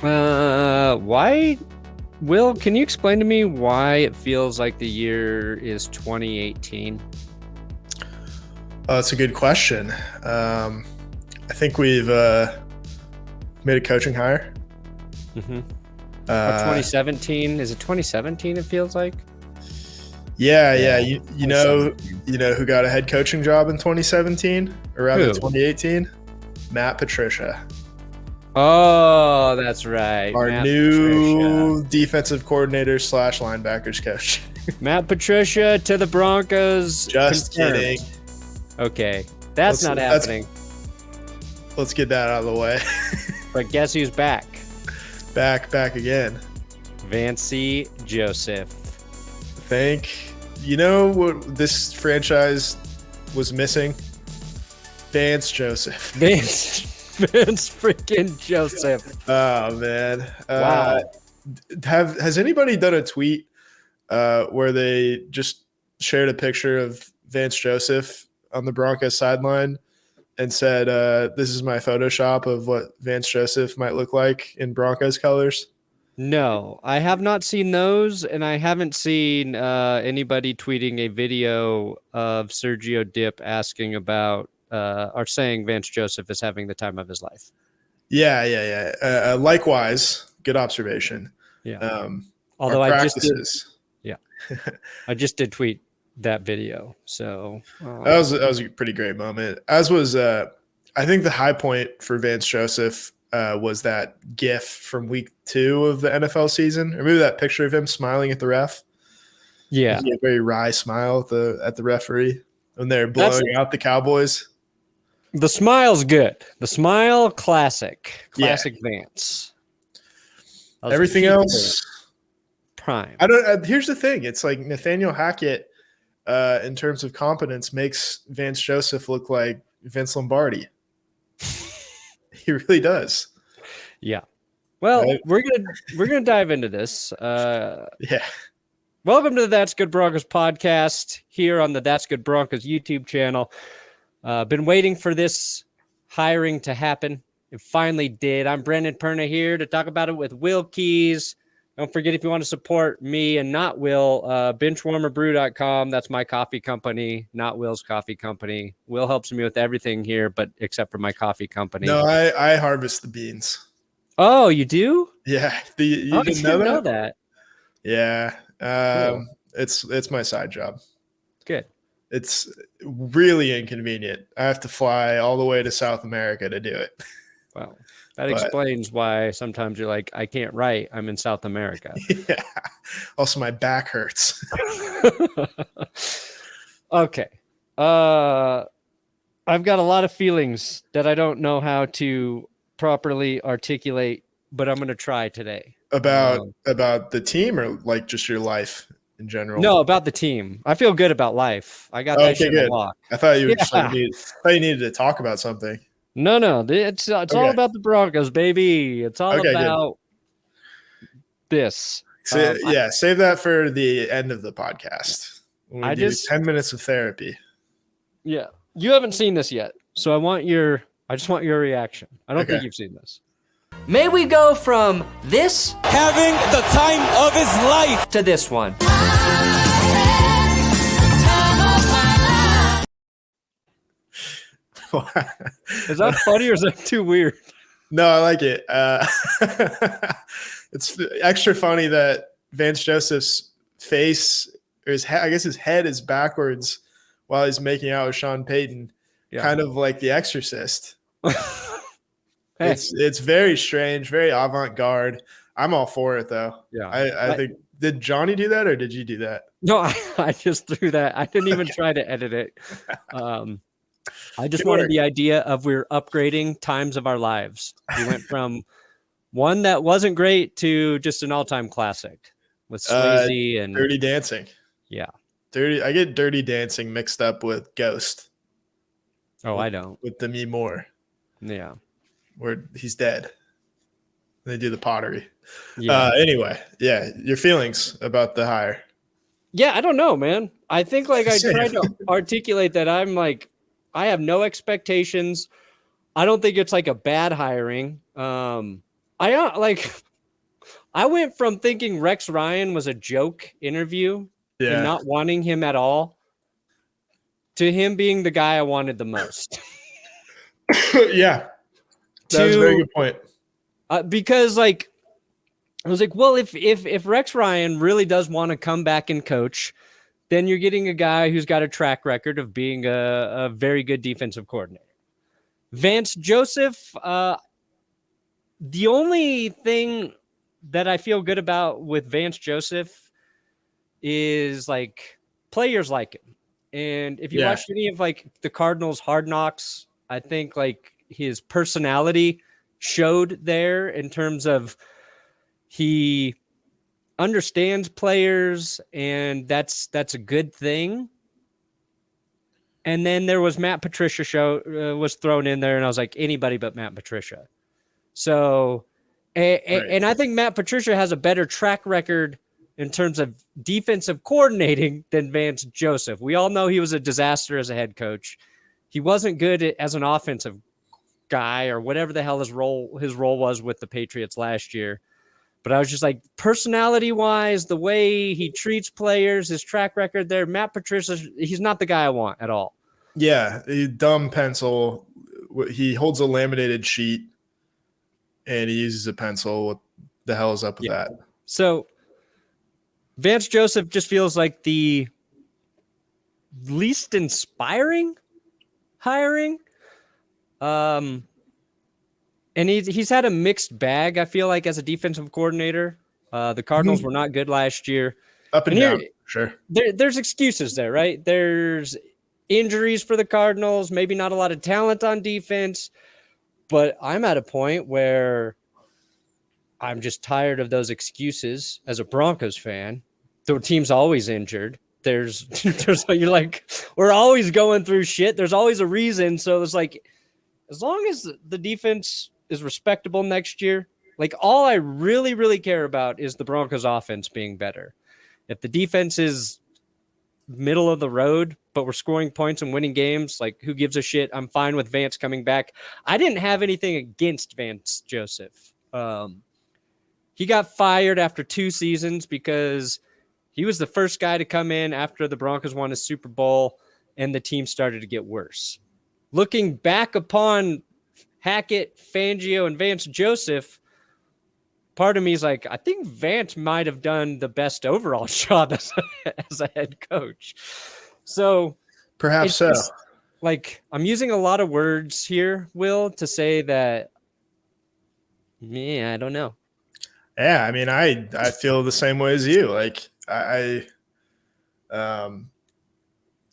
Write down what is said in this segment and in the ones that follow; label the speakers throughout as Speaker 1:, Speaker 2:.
Speaker 1: Why? Will, can you explain to me why it feels like the year is 2018?
Speaker 2: That's a good question. I think we've made a coaching hire.
Speaker 1: Mm-hmm. 2017? Is it 2017? It feels like.
Speaker 2: Yeah. You know who got a head coaching job in 2017 or rather 2018? Matt Patricia.
Speaker 1: Oh, that's right.
Speaker 2: Our new defensive coordinator / linebackers coach.
Speaker 1: Matt Patricia to the Broncos.
Speaker 2: Just kidding.
Speaker 1: Okay, that's not happening.
Speaker 2: Let's get that out of the way.
Speaker 1: But guess who's back?
Speaker 2: Back again.
Speaker 1: Vance Joseph.
Speaker 2: You know what this franchise was missing? Vance Joseph.
Speaker 1: Vance freaking Joseph.
Speaker 2: Oh man.
Speaker 1: Wow.
Speaker 2: Has anybody done a tweet where they just shared a picture of Vance Joseph on the Broncos sideline and said, this is my Photoshop of what Vance Joseph might look like in Broncos colors?
Speaker 1: No, I have not seen those, and I haven't seen anybody tweeting a video of Sergio Dip asking about or saying Vance Joseph is having the time of his life.
Speaker 2: Yeah. Likewise, good observation.
Speaker 1: Yeah. Although I just did tweet that video. So
Speaker 2: that was a pretty great moment. As was I think the high point for Vance Joseph was that GIF from week 2 of the NFL season. Or maybe that picture of him smiling at the ref.
Speaker 1: Yeah.
Speaker 2: He had a very wry smile at the referee when they're blowing out the Cowboys.
Speaker 1: The smile's good. The smile, classic Vance.
Speaker 2: Everything else,
Speaker 1: prime.
Speaker 2: Here's the thing. It's like Nathaniel Hackett, in terms of competence, makes Vance Joseph look like Vince Lombardi. He really does.
Speaker 1: Yeah. Well, right? we're gonna dive into this.
Speaker 2: Yeah.
Speaker 1: Welcome to the That's Good Broncos podcast here on the That's Good Broncos YouTube channel. Been waiting for this hiring to happen. It finally did. I'm Brendan Perna here to talk about it with Will Keys. Don't forget, if you want to support me and not Will, benchwarmerbrew.com. That's my coffee company, not Will's coffee company. Will helps me with everything here, but except for my coffee company.
Speaker 2: No, I harvest the beans.
Speaker 1: Oh, you do?
Speaker 2: Yeah. You didn't know
Speaker 1: that?
Speaker 2: Yeah.
Speaker 1: Cool.
Speaker 2: It's my side job.
Speaker 1: Good.
Speaker 2: It's really inconvenient. I have to fly all the way to South America to do it.
Speaker 1: Wow. That explains why sometimes you're like, I can't write. I'm in South America.
Speaker 2: Yeah. Also, my back hurts.
Speaker 1: Okay. I've got a lot of feelings that I don't know how to properly articulate, but I'm going to try today.
Speaker 2: About the team or like just your life in general?
Speaker 1: No, about the team. I feel good about life. I got that shit in the lock.
Speaker 2: I thought you needed to talk about something.
Speaker 1: No. It's all about the Broncos, baby. It's all about this.
Speaker 2: Save that for the end of the podcast. I just 10 minutes of therapy.
Speaker 1: Yeah. You haven't seen this yet, so I just want your reaction. I don't think you've seen this. May we go from this
Speaker 3: having the time of his life
Speaker 1: to this one. Is that funny or is that too weird?
Speaker 2: No, I like it. It's extra funny that Vance Joseph's face, or his head is backwards while he's making out with Sean Payton, kind of like The Exorcist.
Speaker 1: Hey.
Speaker 2: It's very strange, very avant-garde. I'm all for it, though.
Speaker 1: Yeah,
Speaker 2: I think. Did Johnny do that, or did you do that?
Speaker 1: No, I just threw that. I didn't even try to edit it. I just wanted the idea of we're upgrading times of our lives. We went from one that wasn't great to just an all-time classic with Sleazy and
Speaker 2: Dirty Dancing.
Speaker 1: Yeah,
Speaker 2: I get Dirty Dancing mixed up with Ghost.
Speaker 1: Oh, I don't.
Speaker 2: With Demi Moore.
Speaker 1: Yeah.
Speaker 2: Where he's dead. They do the pottery.
Speaker 1: Yeah.
Speaker 2: Anyway, your feelings about the hire.
Speaker 1: Yeah, I don't know, man. I think I tried to articulate that I'm like, I have no expectations. I don't think it's like a bad hiring. I went from thinking Rex Ryan was a joke interview and not wanting him at all to him being the guy I wanted the most.
Speaker 2: Yeah. That's a very good point.
Speaker 1: Because I was like, well, if Rex Ryan really does want to come back and coach, then you're getting a guy who's got a track record of being a very good defensive coordinator. Vance Joseph, the only thing that I feel good about with Vance Joseph is players like him. And if you watched any of the Cardinals Hard Knocks, I think his personality showed there in terms of he understands players, and that's a good thing. And then there was Matt Patricia was thrown in there, and I was like, anybody but Matt Patricia. So, and I think Matt Patricia has a better track record in terms of defensive coordinating than Vance Joseph. We all know he was a disaster as a head coach. He wasn't good as an offensive guy or whatever the hell his role was with the Patriots last year. But I was just like, personality-wise, the way he treats players, his track record there, Matt Patricia, he's not the guy I want at all.
Speaker 2: Yeah, a dumb pencil. He holds a laminated sheet, and he uses a pencil. What the hell is up with that?
Speaker 1: So Vance Joseph just feels like the least inspiring hiring. And he's had a mixed bag, I feel like, as a defensive coordinator. The Cardinals were not good last year.
Speaker 2: Up and down, sure.
Speaker 1: There's excuses there, right? There's injuries for the Cardinals, maybe not a lot of talent on defense, but I'm at a point where I'm just tired of those excuses as a Broncos fan. The team's always injured. There's you're like, we're always going through shit. There's always a reason. So it's like, as long as the defense is respectable next year, all I really, really care about is the Broncos offense being better. If the defense is middle of the road, but we're scoring points and winning games, who gives a shit? I'm fine with Vance coming back. I didn't have anything against Vance Joseph. He got fired after 2 seasons because he was the first guy to come in after the Broncos won a Super Bowl and the team started to get worse. Looking back upon Hackett, Fangio, and Vance Joseph, part of me is like, I think Vance might have done the best overall job as a head coach. So
Speaker 2: perhaps so.
Speaker 1: I'm using a lot of words here, Will, to say that, I don't know.
Speaker 2: Yeah, I mean, I feel the same way as you.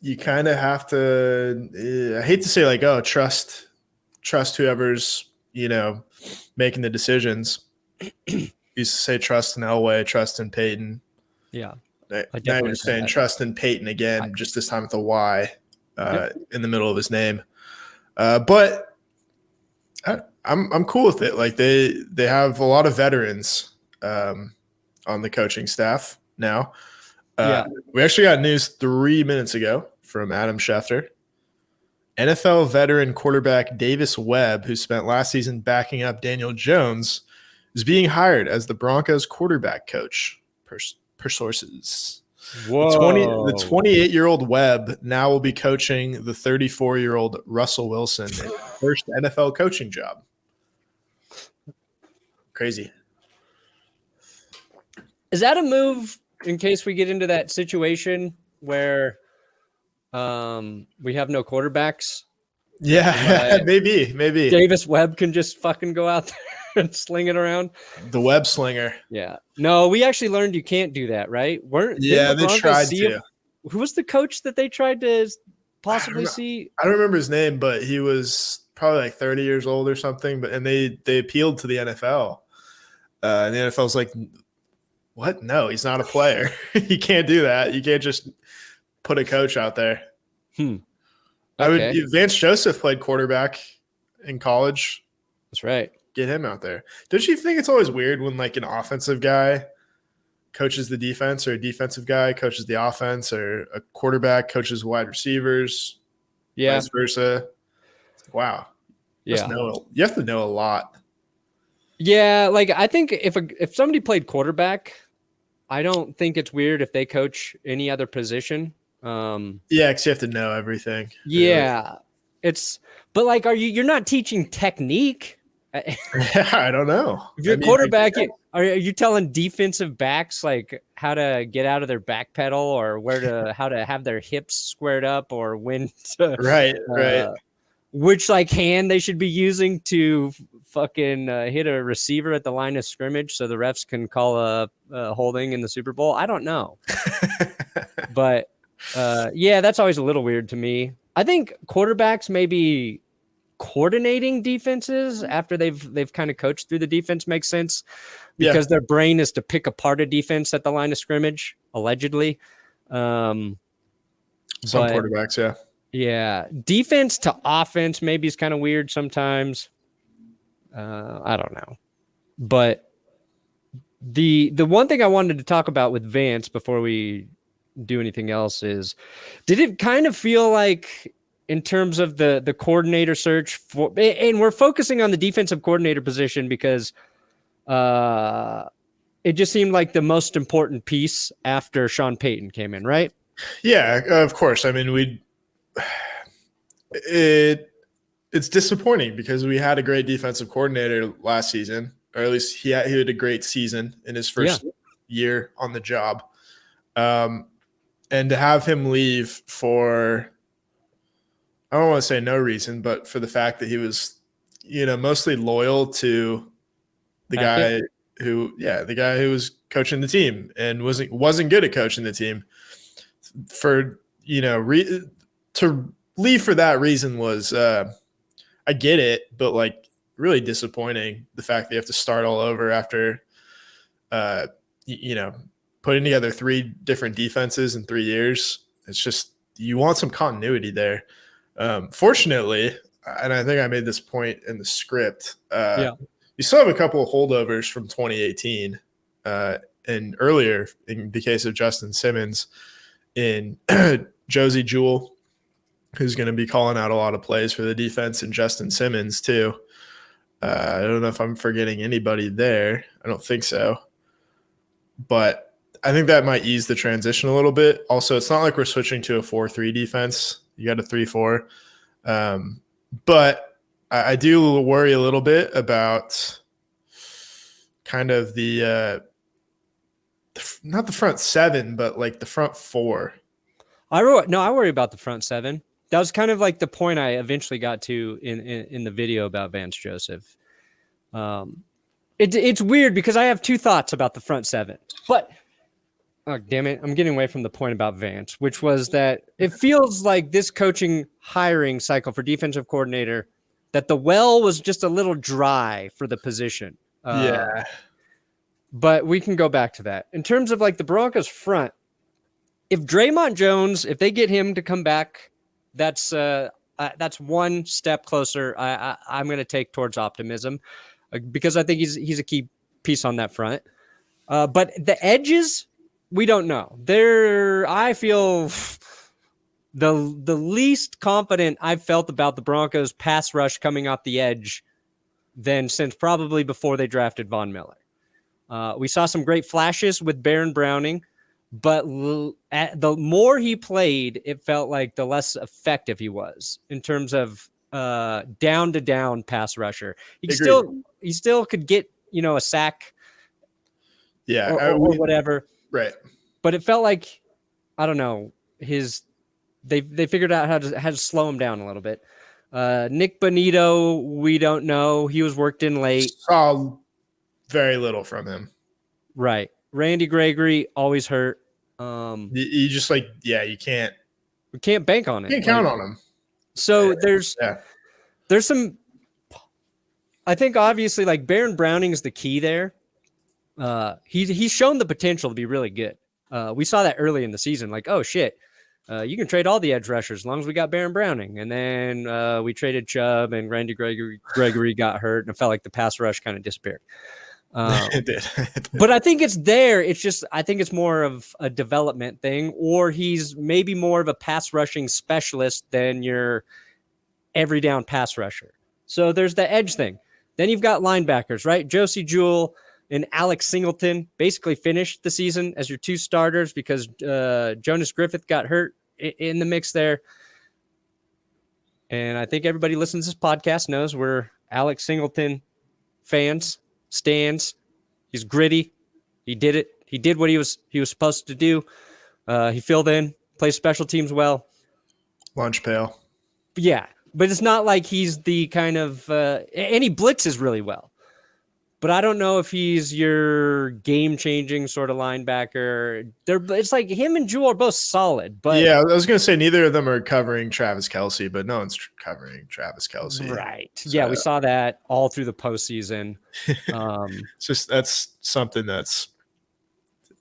Speaker 2: You kind of have to, I hate to say trust whoever's, making the decisions. Used to say trust in Elway, trust in Payton.
Speaker 1: Yeah.
Speaker 2: Now you're saying trust in Payton again, just this time with a Y in the middle of his name. But I'm cool with it. They have a lot of veterans on the coaching staff now. We actually got news 3 minutes ago from Adam Schefter. NFL veteran quarterback Davis Webb, who spent last season backing up Daniel Jones, is being hired as the Broncos quarterback coach, per sources.
Speaker 1: Whoa.
Speaker 2: The 28-year-old Webb now will be coaching the 34-year-old Russell Wilson in his first NFL coaching job. Crazy.
Speaker 1: Is that a move in case we get into that situation where we have no quarterbacks?
Speaker 2: Yeah, maybe.
Speaker 1: Davis Webb can just fucking go out there and sling it around.
Speaker 2: The web slinger.
Speaker 1: Yeah. No, we actually learned you can't do that, right?
Speaker 2: They tried to.
Speaker 1: Who was the coach that they tried to possibly see?
Speaker 2: I don't remember his name, but he was probably 30 years old or something. And they appealed to the NFL. And the NFL's like, what? No, he's not a player. You can't do that. You can't just put a coach out there.
Speaker 1: Okay.
Speaker 2: Vance Joseph played quarterback in college.
Speaker 1: That's right.
Speaker 2: Get him out there. Don't you think it's always weird when an offensive guy coaches the defense, or a defensive guy coaches the offense, or a quarterback coaches wide receivers? Vice versa. Wow.
Speaker 1: Yeah.
Speaker 2: You have to know a lot.
Speaker 1: Yeah, like I think if somebody played quarterback, I don't think it's weird if they coach any other position.
Speaker 2: Yeah, because you have to know everything. Really.
Speaker 1: Yeah, but like, you're not teaching technique.
Speaker 2: Yeah, I don't know.
Speaker 1: If you're a quarterback, are you telling defensive backs like how to get out of their back pedal or how to have their hips squared up or when to,
Speaker 2: right.
Speaker 1: which like hand they should be using to fucking hit a receiver at the line of scrimmage so the refs can call a holding in the Super Bowl? I don't know, but yeah, that's always a little weird to me. I think quarterbacks maybe coordinating defenses after they've kind of coached through the defense makes sense because their brain is to pick apart a defense at the line of scrimmage, allegedly.
Speaker 2: Some quarterbacks,
Speaker 1: yeah, defense to offense maybe is kind of weird sometimes. I don't know, but the one thing I wanted to talk about with Vance before we do anything else is, did it kind of feel like, in terms of the coordinator search for, and we're focusing on the defensive coordinator position because it just seemed like the most important piece after Sean Payton came in, right?
Speaker 2: Yeah, of course. I mean, it's disappointing because we had a great defensive coordinator last season, or at least he had a great season in his first year on the job. And to have him leave for, I don't want to say no reason, but for the fact that he was, mostly loyal to the guy who was coaching the team and wasn't good at coaching the team. For to leave for that reason was, I get it, but like really disappointing. The fact that you have to start all over after, putting together 3 different defenses in 3 years. It's just, you want some continuity there. Fortunately, and I think I made this point in the script, you still have a couple of holdovers from 2018 and earlier in the case of Justin Simmons in Josie Jewell, who's going to be calling out a lot of plays for the defense, and Justin Simmons too. I don't know if I'm forgetting anybody there. I don't think so. But I think that might ease the transition a little bit. Also, it's not like we're switching to a 4-3 defense. You got a 3-4. But I do worry a little bit about kind of the not the front 7, but like the front 4.
Speaker 1: I worry about the front 7. That was kind of like the point I eventually got to in the video about Vance Joseph. It's weird because I have 2 thoughts about the front 7, but oh, damn it, I'm getting away from the point about Vance, which was that it feels like this coaching hiring cycle for defensive coordinator, that the well was just a little dry for the position. But we can go back to that. In terms of like the Broncos front, if Draymond Jones, if they get him to come back, that's one step closer I'm going to take towards optimism, because I think he's a key piece on that front. But the edges, we don't know. I feel the least confident I've felt about the Broncos pass rush coming off the edge than since probably before they drafted Von Miller. We saw some great flashes with Baron Browning, but the more he played, it felt like the less effective he was in terms of down to down pass rusher. He still could get, a sack, or whatever.
Speaker 2: Right.
Speaker 1: But it felt like, I don't know, they figured out how to slow him down a little bit. Nick Bonito, we don't know. He was worked in late.
Speaker 2: Saw very little from him.
Speaker 1: Right. Randy Gregory always hurt.
Speaker 2: You just you can't.
Speaker 1: We can't bank on it.
Speaker 2: You can't count on him.
Speaker 1: So there's some. I think obviously like Baron Browning is the key there. He's shown the potential to be really good. We saw that early in the season. Like, oh shit, you can trade all the edge rushers as long as we got Baron Browning. And then we traded Chubb, and Randy Gregory got hurt, and it felt like the pass rush kind of disappeared.
Speaker 2: It did.
Speaker 1: But I think it's there. It's just, I think it's more of a development thing, or he's maybe more of a pass rushing specialist than your every down pass rusher. So there's the edge thing. Then you've got linebackers, right? Josie Jewell and Alex Singleton basically finished the season as your two starters because Jonas Griffith got hurt in the mix there. And I think everybody listens to this podcast knows we're Alex Singleton fans, stands. He's gritty. He did it. He did what he was supposed to do. He filled in, plays special teams well.
Speaker 2: Lunch pail.
Speaker 1: Yeah, but it's not like he's the kind of and he blitzes really well. But I don't know if he's your game-changing sort of linebacker. It's like him and Jewell are both solid. But
Speaker 2: yeah, I was going to say neither of them are covering Travis Kelce, but no one's covering Travis Kelce.
Speaker 1: Right. So, yeah, we saw that all through the postseason.
Speaker 2: It's just that's something that's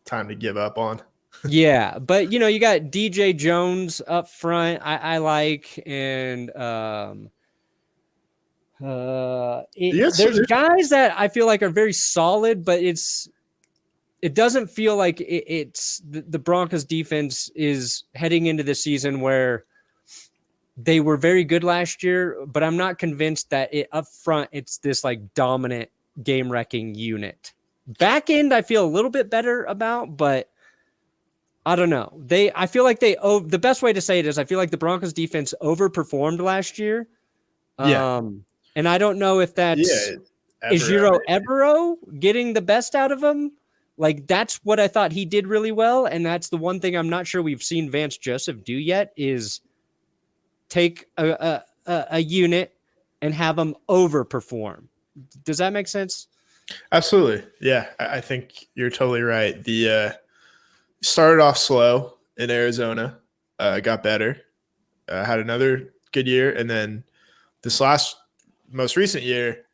Speaker 2: time to give up on.
Speaker 1: Yeah, but you got DJ Jones up front. I like, and there's guys that I feel like are very solid, but it doesn't feel like it's the Broncos defense is heading into the season where they were very good last year, but I'm not convinced that up front it's this like dominant game wrecking unit. Back end I feel a little bit better about, but I don't know. I feel like the best way to say it is I feel like the Broncos defense overperformed last year.
Speaker 2: Yeah.
Speaker 1: And I don't know if that's Ejiro Evero getting the best out of him. Like that's what I thought he did really well. And that's the one thing I'm not sure we've seen Vance Joseph do yet is take a unit and have them overperform. Does that make sense?
Speaker 2: Absolutely. Yeah. I think you're totally right. The started off slow in Arizona, got better, had another good year. And then this most recent year,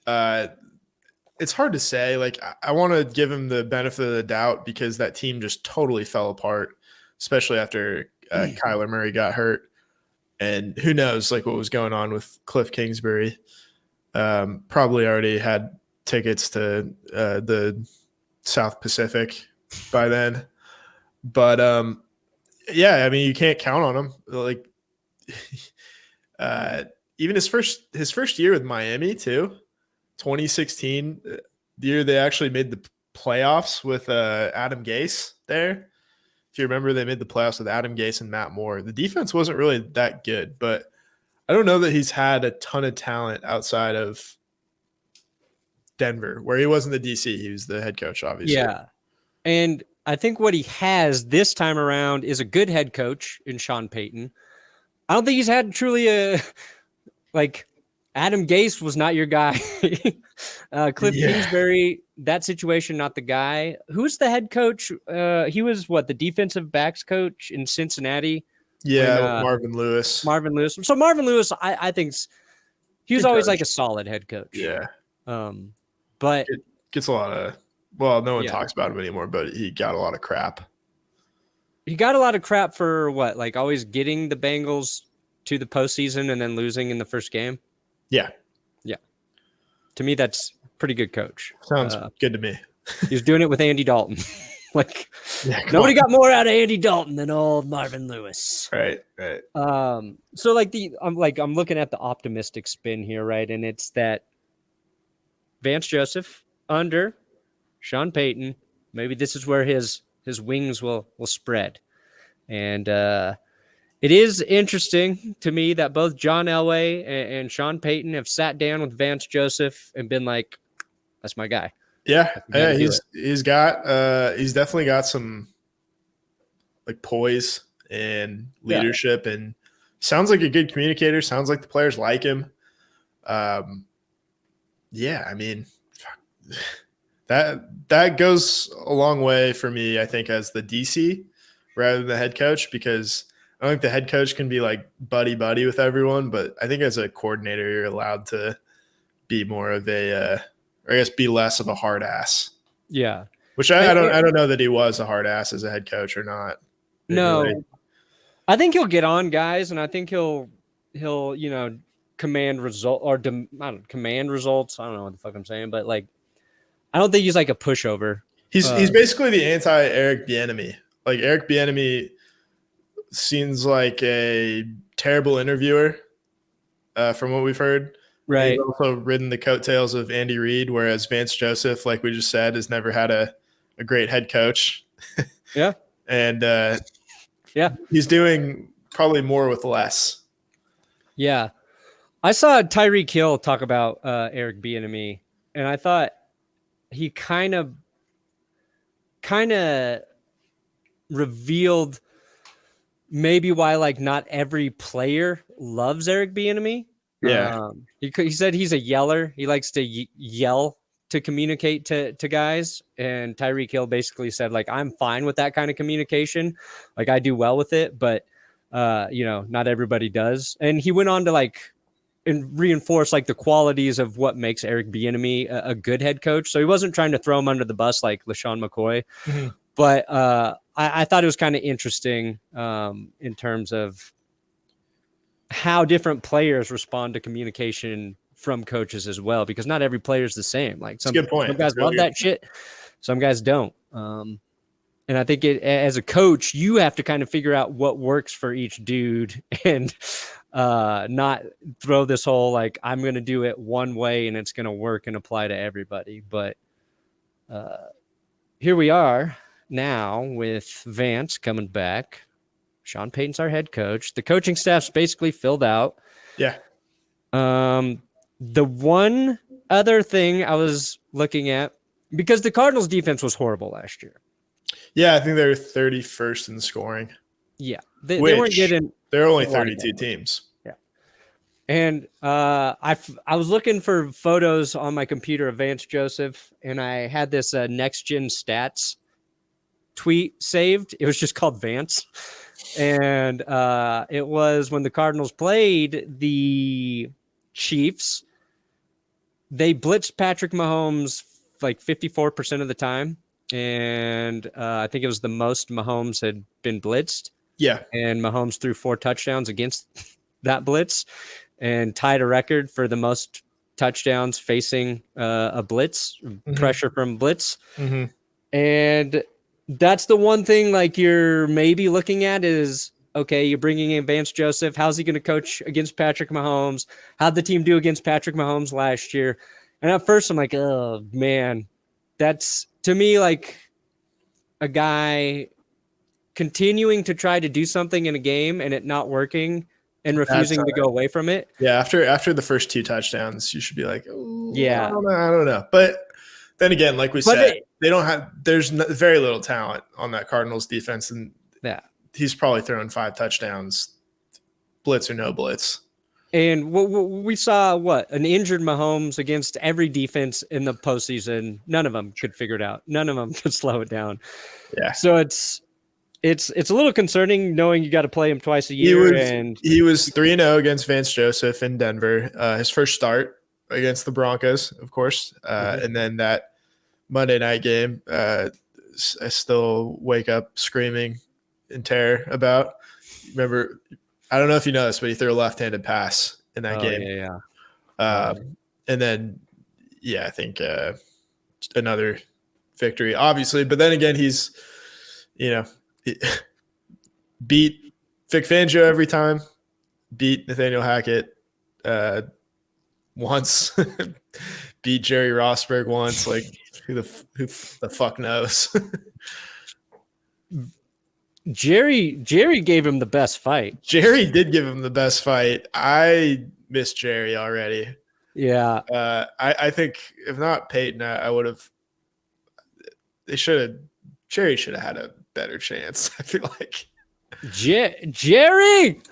Speaker 2: it's hard to say. Like, I want to give him the benefit of the doubt because that team just totally fell apart, especially after Kyler Murray got hurt. And who knows, like, what was going on with Cliff Kingsbury. Probably already had tickets to the South Pacific by then. But yeah, I mean, you can't count on him. Like, even his first year with Miami too, 2016, the year they actually made the playoffs with Adam Gase there. If you remember, they made the playoffs with Adam Gase and Matt Moore. The defense wasn't really that good, but I don't know that he's had a ton of talent outside of Denver, where he wasn't the DC. He was the head coach, obviously.
Speaker 1: Yeah, and I think what he has this time around is a good head coach in Sean Payton. I don't think he's had truly like Adam Gase was not your guy. Cliff Kingsbury, that situation, not the guy. Who's the head coach? He was the defensive backs coach in Cincinnati.
Speaker 2: Yeah, Marvin Lewis.
Speaker 1: So Marvin Lewis, I think he was always like a solid head coach.
Speaker 2: Yeah.
Speaker 1: But
Speaker 2: it gets a lot of no one talks about him anymore, but he got a lot of crap.
Speaker 1: He got a lot of crap for what? Like always getting the Bengals to the postseason and then losing in the first game?
Speaker 2: Yeah.
Speaker 1: Yeah. To me, that's pretty good coach.
Speaker 2: Sounds good to me.
Speaker 1: He was doing it with Andy Dalton. Nobody got more out of Andy Dalton than old Marvin Lewis.
Speaker 2: Right.
Speaker 1: So I'm looking at the optimistic spin here, right? And it's that Vance Joseph under Sean Payton. Maybe this is where his wings will spread. And it is interesting to me that both John Elway and Sean Payton have sat down with Vance Joseph and been like, that's my guy.
Speaker 2: Yeah. He's definitely got some like poise and leadership and sounds like a good communicator. Sounds like the players like him. Yeah, I mean, that goes a long way for me, I think, as the DC rather than the head coach, because I don't think the head coach can be like buddy with everyone, but I think as a coordinator, you're allowed to be more of or I guess be less of a hard ass.
Speaker 1: Yeah.
Speaker 2: Which I don't know that he was a hard ass as a head coach or not.
Speaker 1: No. I think he'll get on guys, and I think he'll command command results. I don't know what the fuck I'm saying, but like I don't think he's like a pushover.
Speaker 2: He's basically the anti-Eric Bieniemy. Like Eric Bieniemy seems like a terrible interviewer, from what we've heard.
Speaker 1: Right.
Speaker 2: He's also ridden the coattails of Andy Reid, whereas Vance Joseph, like we just said, has never had a great head coach.
Speaker 1: Yeah.
Speaker 2: And
Speaker 1: Yeah.
Speaker 2: he's doing probably more with less.
Speaker 1: Yeah. I saw Tyreek Hill talk about Eric Bieniemy, and I thought he kind of revealed maybe why like not every player loves Eric Bieniemy.
Speaker 2: Yeah.
Speaker 1: He said he's a yeller. He likes to yell to communicate to guys. And Tyreek Hill basically said, like, I'm fine with that kind of communication. Like, I do well with it, but not everybody does. And he went on to like and reinforce like the qualities of what makes Eric Bieniemy a good head coach. So he wasn't trying to throw him under the bus like LaShawn McCoy.
Speaker 2: Mm-hmm.
Speaker 1: But I thought it was kind of interesting in terms of how different players respond to communication from coaches as well, because not every player is the same. Like some
Speaker 2: good point.
Speaker 1: Some guys love that shit, some guys don't. And I think as a coach, you have to kind of figure out what works for each dude and not throw this whole like I'm going to do it one way and it's going to work and apply to everybody. But here we are now with Vance coming back. Sean Payton's our head coach. The coaching staff's basically filled out.
Speaker 2: Yeah.
Speaker 1: The one other thing I was looking at, because the Cardinals defense was horrible last year.
Speaker 2: Yeah, I think they're 31st in scoring.
Speaker 1: Yeah. They weren't getting.
Speaker 2: There are only 32 teams.
Speaker 1: Yeah. And I was looking for photos on my computer of Vance Joseph, and I had this Next Gen Stats tweet saved. It was just called Vance. And it was when the Cardinals played the Chiefs. They blitzed Patrick Mahomes like 54% of the time. And I think it was the most Mahomes had been blitzed.
Speaker 2: Yeah.
Speaker 1: And Mahomes threw 4 touchdowns against that blitz and tied a record for the most touchdowns facing a blitz, pressure from blitz.
Speaker 2: Mm-hmm.
Speaker 1: And that's the one thing like you're maybe looking at is, okay, you're bringing in Vance Joseph. How's he going to coach against Patrick Mahomes? How'd the team do against Patrick Mahomes last year? And at first I'm like, oh man, that's to me like a guy continuing to try to do something in a game and it not working and refusing to go away from it.
Speaker 2: Yeah. After the first 2 touchdowns, you should be like,
Speaker 1: yeah,
Speaker 2: I don't know. But then again, like we said, there's very little talent on that Cardinals defense. And he's probably throwing 5 touchdowns, blitz or no blitz.
Speaker 1: And we saw an injured Mahomes against every defense in the postseason. None of them could figure it out. None of them could slow it down.
Speaker 2: Yeah.
Speaker 1: So it's a little concerning knowing you got to play him twice a year.
Speaker 2: He was 3-0 against Vance Joseph in Denver. His first start against the Broncos, of course. And then that Monday night game, I still wake up screaming in terror about. Remember, I don't know if you know this, but he threw a left-handed pass in that game.
Speaker 1: Yeah.
Speaker 2: And then, I think another victory, obviously. But then again, he's, beat Vic Fangio every time, beat Nathaniel Hackett once, beat Jerry Rosberg once. Like, who the fuck knows?
Speaker 1: Jerry gave him the best fight.
Speaker 2: Jerry did give him the best fight. I miss Jerry already.
Speaker 1: Yeah.
Speaker 2: I think if not Peyton, I would have. Jerry should have had a better chance. I feel like
Speaker 1: Jerry's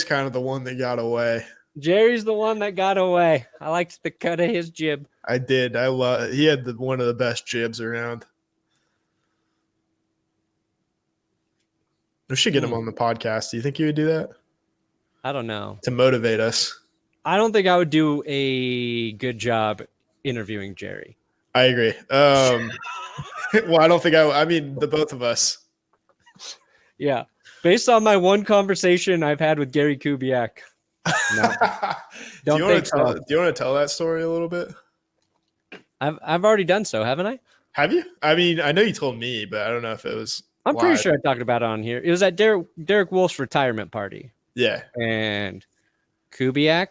Speaker 2: kind of the one that got away.
Speaker 1: Jerry's the one that got away. I liked the cut of his jib.
Speaker 2: I did. He had one of the best jibs around. We should get him on the podcast. Do you think you would do that?
Speaker 1: I don't know.
Speaker 2: To motivate us.
Speaker 1: I don't think I would do a good job interviewing Jerry.
Speaker 2: I agree. Well, I don't think I mean, the both of us.
Speaker 1: Yeah. Based on my one conversation I've had with Gary Kubiak. No.
Speaker 2: Do you want to tell that story a little bit?
Speaker 1: I've already done so, haven't I?
Speaker 2: Have you? I mean, I know you told me, but I don't know if it was
Speaker 1: I'm pretty sure I talked about it on here. It was at Derek Wolf's retirement party.
Speaker 2: Yeah.
Speaker 1: And Kubiak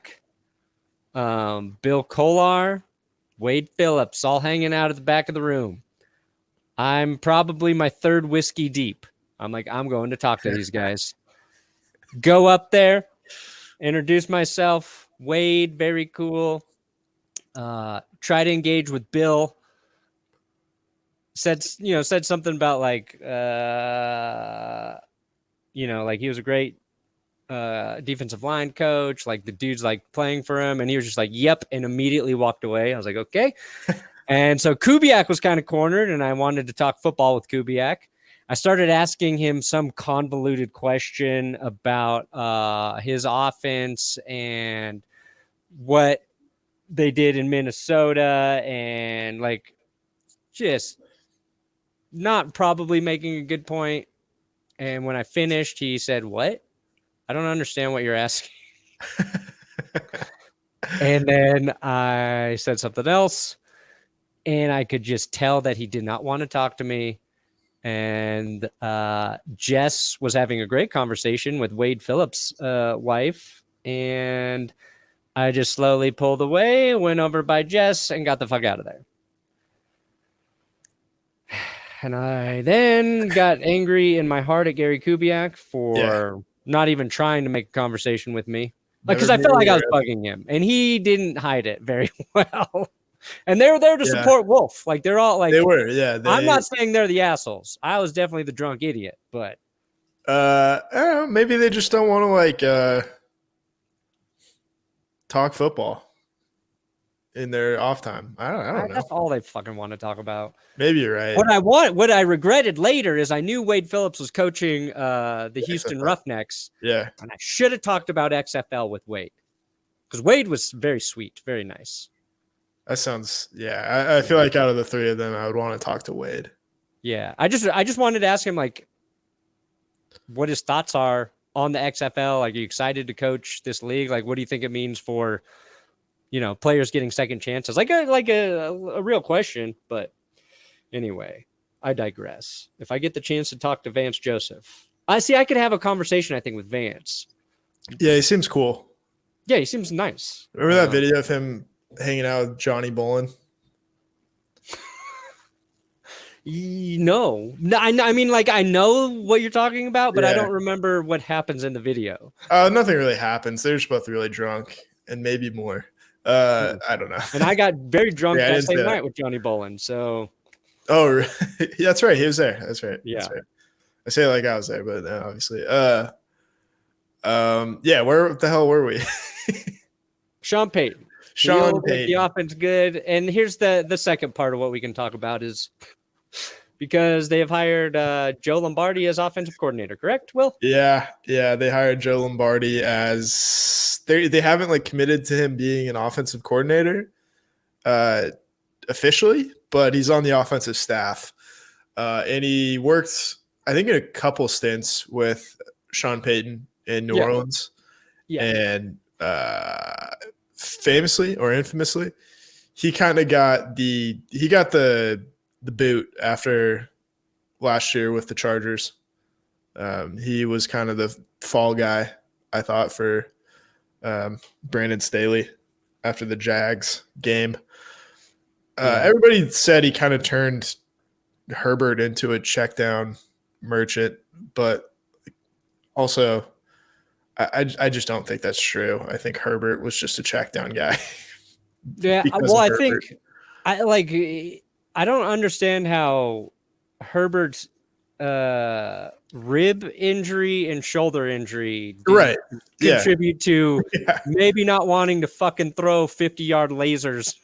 Speaker 1: Bill Kolar, Wade Phillips, all hanging out at the back of the room. I'm probably my third whiskey deep. I'm like, I'm going to talk to these guys. Go up there, introduce myself. Wade, very cool. Try to engage with Bill. Said something about like, like he was a great defensive line coach. Like the dude's like playing for him, and he was just like, "Yep," and immediately walked away. I was like, "Okay." And so Kubiak was kind of cornered, and I wanted to talk football with Kubiak. I started asking him some convoluted question about his offense and what they did in Minnesota, and like just not probably making a good point. And when I finished, he said, "What? I don't understand what you're asking." And then I said something else, and I could just tell that he did not want to talk to me. And Jess was having a great conversation with Wade Phillips' wife, and I just slowly pulled away, went over by Jess, and got the fuck out of there. And I then got angry in my heart at Gary Kubiak for not even trying to make a conversation with me. Like, because I felt like I was bugging him, and he didn't hide it very well. And they were there to support Wolf. Like, they're all like,
Speaker 2: they were, yeah.
Speaker 1: I'm not saying they're the assholes. I was definitely the drunk idiot, but
Speaker 2: I don't know, maybe they just don't want to like talk football in their off time. I don't know.
Speaker 1: That's all they fucking want to talk about.
Speaker 2: Maybe you're right.
Speaker 1: What I regretted later is I knew Wade Phillips was coaching the Houston Roughnecks.
Speaker 2: Yeah.
Speaker 1: And I should have talked about XFL with Wade. Because Wade was very sweet, very nice.
Speaker 2: That sounds, I feel like out of the three of them, I would want to talk to Wade.
Speaker 1: Yeah. I just wanted to ask him like what his thoughts are on the XFL. Like, are you excited to coach this league? Like, what do you think it means for players getting second chances? Like a real question, but anyway, I digress. If I get the chance to talk to Vance Joseph, I could have a conversation, I think, with Vance.
Speaker 2: Yeah, he seems cool.
Speaker 1: Yeah, he seems nice.
Speaker 2: Remember that video of him hanging out with Johnny Bolin?
Speaker 1: No. I mean, like, I know what you're talking about, but I don't remember what happens in the video.
Speaker 2: Nothing really happens. They're just both really drunk, and maybe more. I don't know.
Speaker 1: And I got very drunk that same night with Johnny Bolin. So,
Speaker 2: oh, that's right. He was there. That's right.
Speaker 1: Yeah.
Speaker 2: That's right. I say it like I was there, but obviously. Where the hell were we?
Speaker 1: Sean Payton.
Speaker 2: Sean Payton.
Speaker 1: The offense good. And here's the second part of what we can talk about is because they have hired Joe Lombardi as offensive coordinator, correct, Will?
Speaker 2: Yeah. They hired Joe Lombardi as they haven't like committed to him being an offensive coordinator officially, but he's on the offensive staff. And he worked, I think, in a couple stints with Sean Payton in New Orleans. Yeah. And famously or infamously, he kind of got the boot after last year with the Chargers. He was kind of the fall guy, I thought, for Brandon Staley after the Jags game. Everybody said he kind of turned Herbert into a check down merchant, but also I just don't think that's true. I think Herbert was just a check down guy.
Speaker 1: Yeah, well, I think I don't understand how Herbert's rib injury and shoulder injury contribute to maybe not wanting to fucking throw 50-yard lasers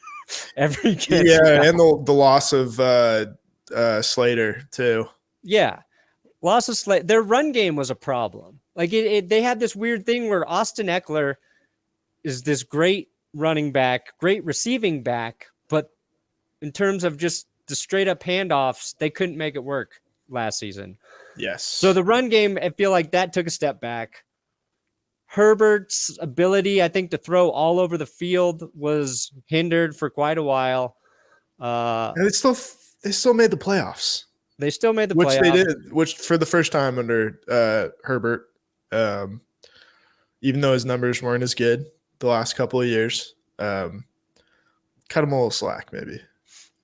Speaker 1: every game.
Speaker 2: Yeah, and the loss of Slater too.
Speaker 1: Yeah, loss of Slater. Their run game was a problem. Like they had this weird thing where Austin Eckler is this great running back, great receiving back, but in terms of just the straight up handoffs, they couldn't make it work last season.
Speaker 2: Yes.
Speaker 1: So the run game, I feel like that took a step back. Herbert's ability, I think, to throw all over the field was hindered for quite a while.
Speaker 2: And they still made the playoffs.
Speaker 1: They still made the
Speaker 2: playoffs.
Speaker 1: Which
Speaker 2: they did, which for the first time under Herbert, even though his numbers weren't as good the last couple of years. Cut him a little slack, maybe.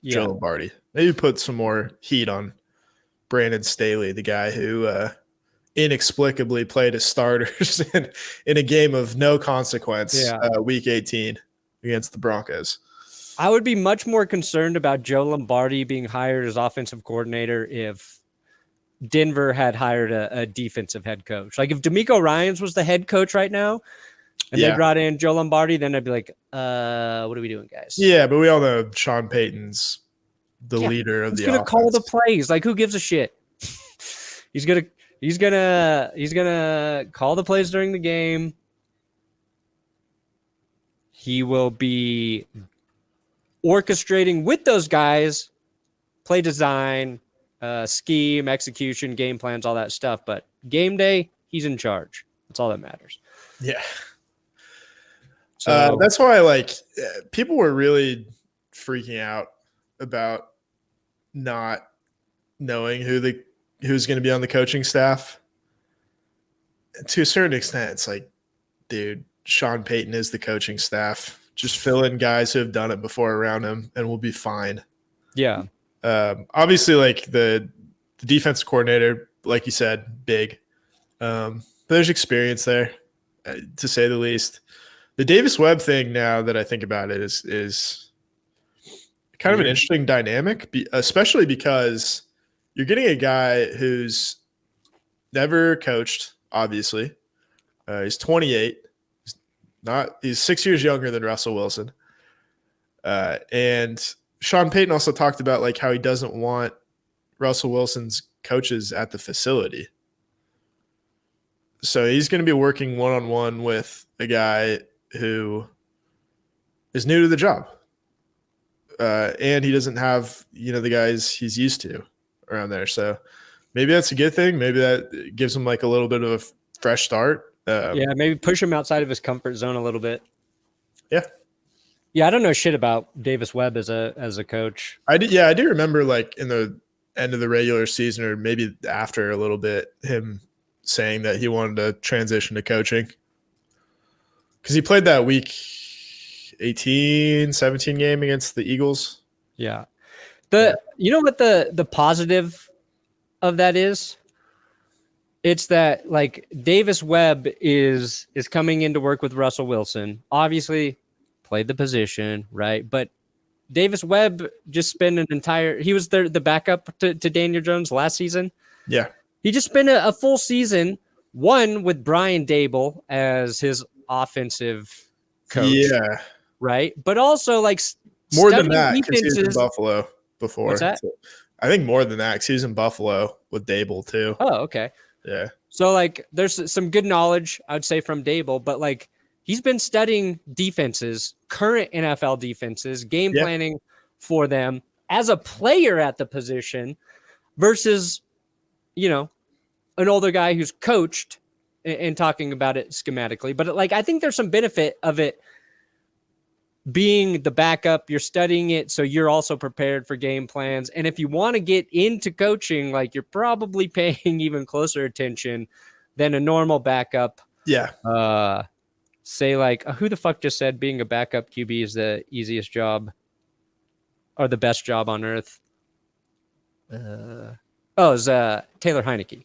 Speaker 1: Yeah.
Speaker 2: Joe Lombardi. Maybe put some more heat on Brandon Staley, the guy who inexplicably played as starters in a game of no consequence, week 18 against the Broncos.
Speaker 1: I would be much more concerned about Joe Lombardi being hired as offensive coordinator if Denver had hired a defensive head coach. Like if D'Amico Ryans was the head coach right now and they brought in Joe Lombardi, then I'd be like, what are we doing, guys?
Speaker 2: Yeah, but we all know Sean Payton's the leader of the offense. He's going to
Speaker 1: call the plays. Like who gives a shit? He's gonna call the plays during the game. He will be orchestrating with those guys, play design, scheme, execution, game plans, all that stuff. But game day, he's in charge. That's all that matters.
Speaker 2: Yeah.
Speaker 1: So
Speaker 2: that's why people were really freaking out about not knowing who's going to be on the coaching staff. To a certain extent, it's like, dude, Sean Payton is the coaching staff. Just fill in guys who have done it before around him, and we'll be fine.
Speaker 1: Yeah.
Speaker 2: Obviously, the defensive coordinator, like you said, big. But there's experience there, to say the least. The Davis Webb thing, now that I think about it, is kind of an interesting dynamic, especially because you're getting a guy who's never coached, obviously. He's 28. He's 6 years younger than Russell Wilson. And Sean Payton also talked about how he doesn't want Russell Wilson's coaches at the facility. So he's going to be working one-on-one with a guy who is new to the job. And he doesn't have, the guys he's used to around there. So maybe that's a good thing. Maybe that gives him a little bit of a fresh start.
Speaker 1: Maybe push him outside of his comfort zone a little bit.
Speaker 2: Yeah.
Speaker 1: Yeah, I don't know shit about Davis Webb as a coach.
Speaker 2: I do remember in the end of the regular season, or maybe after a little bit, him saying that he wanted to transition to coaching. Because he played that week 17 game against the Eagles.
Speaker 1: Yeah. You know what the positive of that is? It's that Davis Webb is coming in to work with Russell Wilson. Obviously played the position, right? But Davis Webb just spent he was the backup to Daniel Jones last season.
Speaker 2: Yeah.
Speaker 1: He just spent a full season, one with Brian Dable as his offensive coach.
Speaker 2: Yeah.
Speaker 1: Right. But also
Speaker 2: more than that, because he was in Buffalo before.
Speaker 1: What's that?
Speaker 2: So, I think more than that, because he was in Buffalo with Dable too.
Speaker 1: Oh, okay.
Speaker 2: Yeah.
Speaker 1: So there's some good knowledge, I would say, from Dable, but he's been studying defenses, current NFL defenses, game planning for them as a player at the position versus, an older guy who's coached and talking about it schematically. But I think there's some benefit of it being the backup. You're studying it, so you're also prepared for game plans. And if you want to get into coaching, you're probably paying even closer attention than a normal backup.
Speaker 2: Yeah.
Speaker 1: Say who the fuck just said being a backup QB is the easiest job or the best job on earth? It's Taylor Heineke.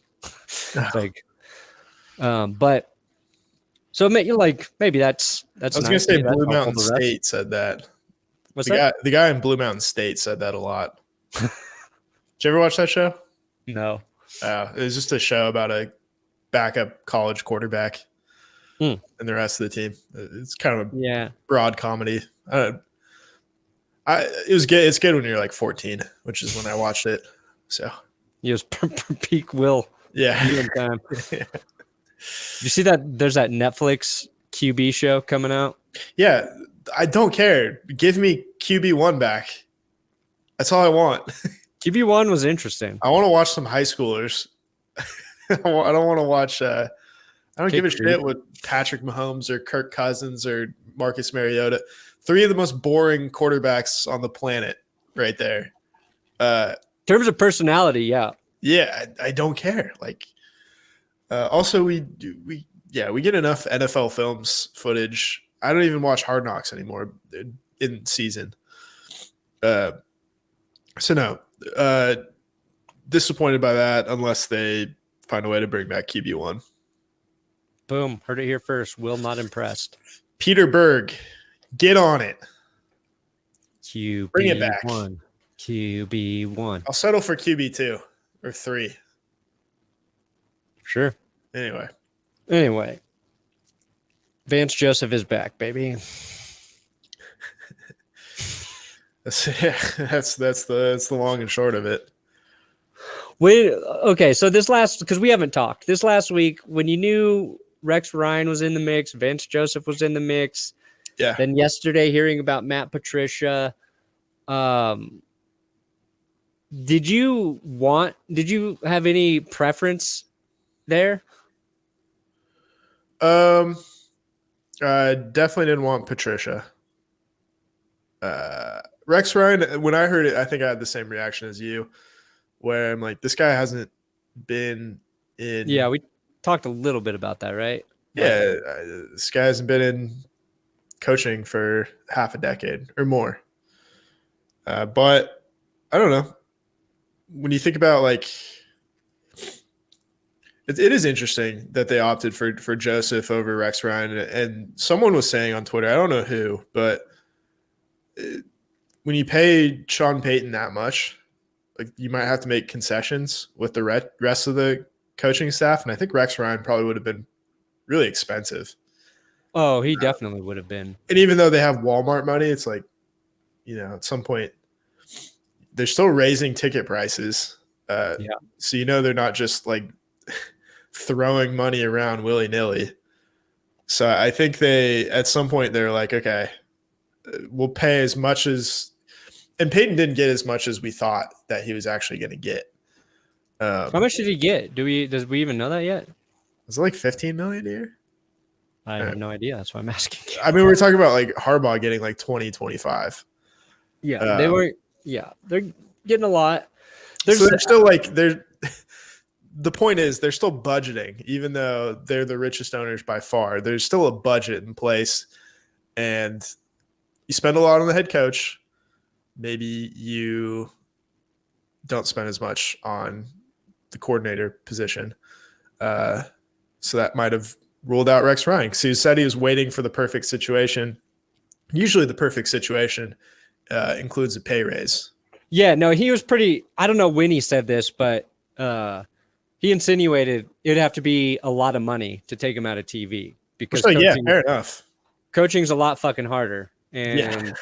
Speaker 1: But so maybe that's.
Speaker 2: I was going to say Blue Mountain State said that.
Speaker 1: What's that?
Speaker 2: The guy in Blue Mountain State said that a lot. Did you ever watch that show?
Speaker 1: No.
Speaker 2: It was just a show about a backup college quarterback and the rest of the team. It's kind of a broad comedy. It was good. It's good when you're 14, which is when I watched it. So
Speaker 1: he was peak Will.
Speaker 2: Yeah.
Speaker 1: Time. You see that there's that Netflix QB show coming out?
Speaker 2: Yeah, I don't care. Give me QB1 back. That's all I want.
Speaker 1: QB1 was interesting.
Speaker 2: I want to watch some high schoolers. I don't want to watch. I don't give a shit what Patrick Mahomes or Kirk Cousins or Marcus Mariota. Three of the most boring quarterbacks on the planet, right there.
Speaker 1: In terms of personality, yeah.
Speaker 2: Yeah, I don't care. Also, we get enough NFL films footage I don't even watch Hard Knocks anymore in season. So no, disappointed by that unless they find a way to bring back QB1.
Speaker 1: Boom. Heard it here first. Will not impressed.
Speaker 2: Peter Berg, get on it.
Speaker 1: QB1.
Speaker 2: Bring it back.
Speaker 1: QB1.
Speaker 2: I'll settle for QB2 or 3.
Speaker 1: Sure.
Speaker 2: Anyway.
Speaker 1: Vance Joseph is back, baby.
Speaker 2: That's the long and short of it.
Speaker 1: Okay, so because we haven't talked this last week, when you knew Rex Ryan was in the mix, Vance Joseph was in the mix.
Speaker 2: Yeah.
Speaker 1: Then yesterday, hearing about Matt Patricia, did you have any preference there?
Speaker 2: I definitely didn't want Patricia. Rex Ryan, when I heard it, I think I had the same reaction as you, where I'm like, this guy hasn't been in.
Speaker 1: Yeah, we talked a little bit about that, right?
Speaker 2: Yeah, this guy hasn't been in coaching for half a decade or more. But I don't know. When you think about it is interesting that they opted for Joseph over Rex Ryan. And someone was saying on Twitter, I don't know who, but when you pay Sean Payton that much, you might have to make concessions with the rest of the coaching staff. And I think Rex Ryan probably would have been really expensive.
Speaker 1: Oh, he definitely would have been.
Speaker 2: And even though they have Walmart money, it's at some point they're still raising ticket prices. So they're not just throwing money around willy-nilly. So I think at some point they're like, okay, we'll pay as much as, and Peyton didn't get as much as we thought that he was actually going to get.
Speaker 1: How much did he get? Does we even know that yet?
Speaker 2: Was it $15 million a year?
Speaker 1: I have no idea. That's why I'm asking.
Speaker 2: I mean, we're talking about Harbaugh getting 20, 25.
Speaker 1: Yeah, they were. Yeah, they're getting a lot.
Speaker 2: So they're still the point is they're still budgeting, even though they're the richest owners by far. There's still a budget in place, and you spend a lot on the head coach. Maybe you don't spend as much on the coordinator position. So that might have ruled out Rex Ryan because he said he was waiting for the perfect situation. Usually the perfect situation includes a pay raise.
Speaker 1: Yeah, no, he was pretty – I don't know when he said this, but he insinuated it would have to be a lot of money to take him out of TV because
Speaker 2: fair enough.
Speaker 1: Coaching's a lot fucking harder. And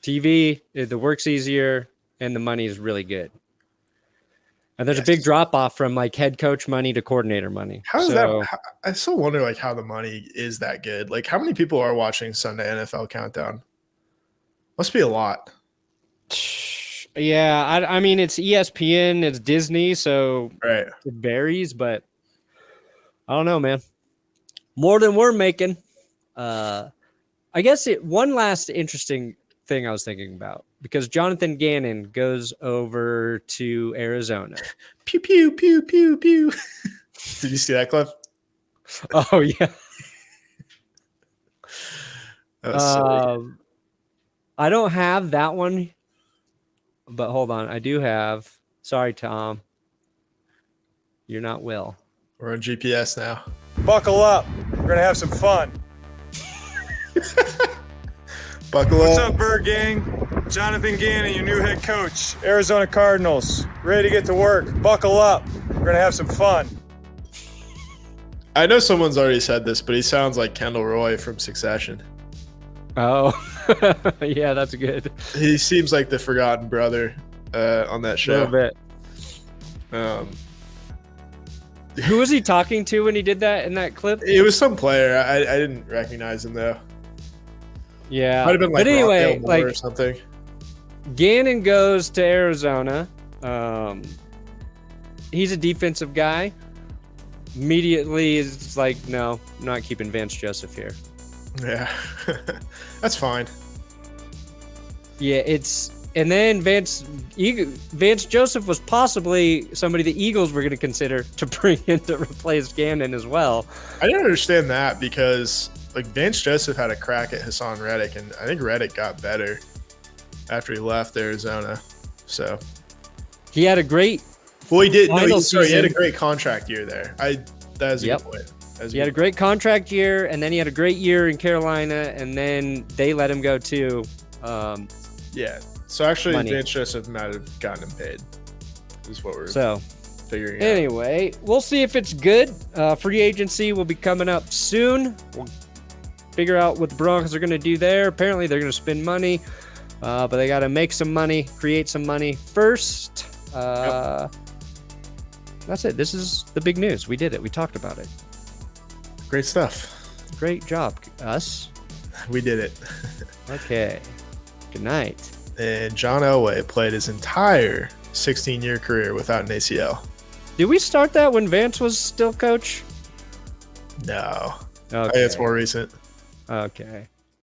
Speaker 1: TV, the work's easier, and the money is really good. And there's a big drop off from head coach money to coordinator money.
Speaker 2: How is that? I still wonder how the money is that good. How many people are watching Sunday NFL Countdown? Must be a lot.
Speaker 1: Yeah, I mean it's ESPN, it's Disney, so
Speaker 2: it
Speaker 1: varies, but I don't know, man. More than we're making. I guess one last interesting thing I was thinking about, because Jonathan Gannon goes over to Arizona.
Speaker 2: Pew, pew, pew, pew, pew. Did you see that clip?
Speaker 1: Oh, yeah.
Speaker 2: That was silly.
Speaker 1: I don't have that one, but hold on. I do have. Sorry, Tom. You're not Will.
Speaker 2: We're on GPS now.
Speaker 4: Buckle up. We're going to have some fun.
Speaker 2: Buckle
Speaker 4: What's
Speaker 2: up.
Speaker 4: up, Bird Gang? Jonathan Gannon, your new head coach. Arizona Cardinals. Ready to get to work. Buckle up. We're going to have some fun.
Speaker 2: I know someone's already said this, but he sounds like Kendall Roy from Succession.
Speaker 1: Oh, yeah, that's good.
Speaker 2: He seems like the forgotten brother on that show.
Speaker 1: A little bit. Who was he talking to when he did that in that clip?
Speaker 2: It was some player. I didn't recognize him, though.
Speaker 1: Yeah.
Speaker 2: Might have been
Speaker 1: but anyway,
Speaker 2: or something.
Speaker 1: Gannon goes to Arizona. He's a defensive guy. Immediately is no, I'm not keeping Vance Joseph here.
Speaker 2: Yeah. That's fine.
Speaker 1: Yeah, it's And then Vance Joseph was possibly somebody the Eagles were going to consider to bring in to replace Gannon as well.
Speaker 2: I didn't understand that because like Vance Joseph had a crack at Hassan Reddick, and I think Reddick got better after he left Arizona. So
Speaker 1: he had a great
Speaker 2: he did. No,
Speaker 1: final
Speaker 2: he had a great contract year there. That is a good point.
Speaker 1: He had a great contract year, and then he had a great year in Carolina, and then they let him go too.
Speaker 2: Yeah. So actually,
Speaker 1: Money.
Speaker 2: Vance Joseph might have gotten him paid. Is what we're figuring out.
Speaker 1: Anyway, we'll see if it's good. Free agency will be coming up soon. We'll figure out what the Broncos are going to do there. Apparently, they're going to spend money, but they got to make some money, create some money first. That's it. This is the big news. We did it. We talked about it.
Speaker 2: Great stuff.
Speaker 1: Great job, us.
Speaker 2: We did it.
Speaker 1: Okay. Good night.
Speaker 2: And John Elway played his entire 16-year career without an ACL.
Speaker 1: Did we start that when Vance was still coach?
Speaker 2: No.
Speaker 1: Okay.
Speaker 2: I think it's more recent.
Speaker 1: Okay.